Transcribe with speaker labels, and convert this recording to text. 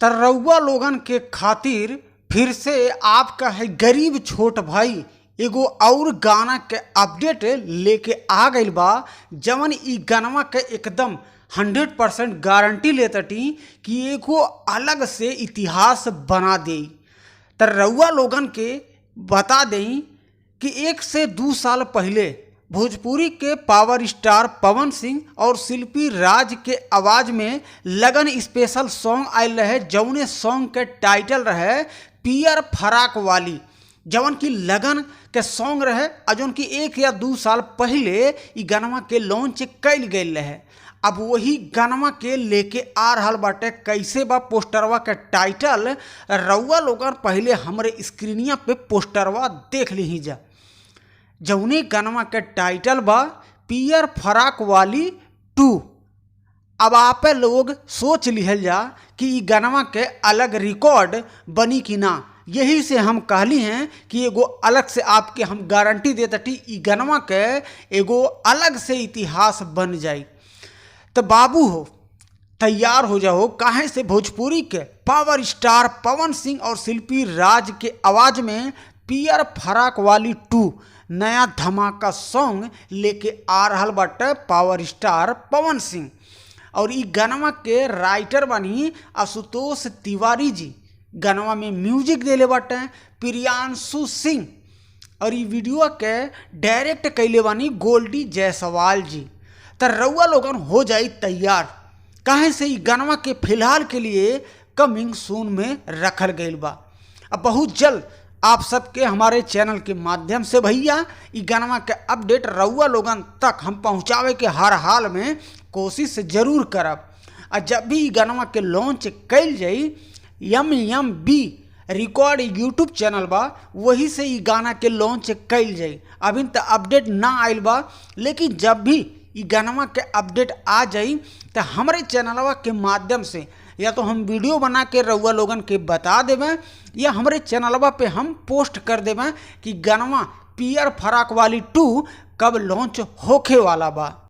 Speaker 1: त रउआ लोगन के खातिर फिर से आपका है गरीब छोट भाई एगो और गाना के अपडेट लेके आ गइल बा, जवन ई गानवा के एकदम 100% गारंटी लेतटी कि एगो अलग से इतिहास बना दे। त रउआ लोगन के बता दें कि 1 से 2 साल पहले भोजपुरी के पावर स्टार पवन सिंह और शिल्पी राज के आवाज़ में लगन स्पेशल सॉन्ग आयल रहे, जौने सॉन्ग के टाइटल रहे पियर फराक वाली, जवन की लगन के सॉन्ग रहे और जौन की 1 या 2 साल पहले ई गानवा के लॉन्च कैल गई रहे। अब वही गानवा के लेके आ रहा बाटे। कैसे बा पोस्टरवा के टाइटल रउआ लोगन पहले हमरे स्क्रीनिया पे पोस्टरवा देख ली जा। जौने गानवा के टाइटल बा पियर फराक वाली 2। अब आप लोग सोच लिहल जा कि ई गानवा के अलग रिकॉर्ड बनी कि ना। यही से हम कहली हैं कि एगो अलग से आपके हम गारंटी देतटी ई गानवा के एगो अलग से इतिहास बन जाई। तो बाबू हो तैयार हो जाओ, काहे से भोजपुरी के पावर स्टार पवन सिंह और शिल्पी राज के आवाज़ में पियर फराक वाली 2 नया धमाका सॉन्ग लेके आ रहा बाटे पावर स्टार पवन सिंह। और ई गानवा के राइटर बनी आशुतोष तिवारी जी, गानवा में म्यूजिक देले बाटे प्रियांशु सिंह, और ई वीडियो के डायरेक्ट कैले बानी गोल्डी जायसवाल जी। तो रउआ लोगन हो जाई तैयार, काहे से ई गानवा के फिलहाल के लिए कमिंग सून में रखल गईल बा। अब बहुत जल्द आप सबके हमारे चैनल के माध्यम से भैया ई गानवा के अपडेट रउआ लोगन तक हम पहुँचावे के हर हाल में कोशिश जरूर करब। और जब भी ई गानवा के लॉन्च कैल जाई MMB रिकॉर्ड यूट्यूब चैनल बा, वही से ई गाना के लॉन्च कैल जाई। अभी तक अपडेट ना आइल बा, लेकिन जब भी ई गानवा के अपडेट आ जाई तो हमारे चैनलवा के माध्यम से या तो हम वीडियो बना के रउआ लोगन के बता देवें या हमारे चैनलवा पे हम पोस्ट कर देवें कि गानवा पियर फराक वाली 2 कब लॉन्च होखे वाला बा।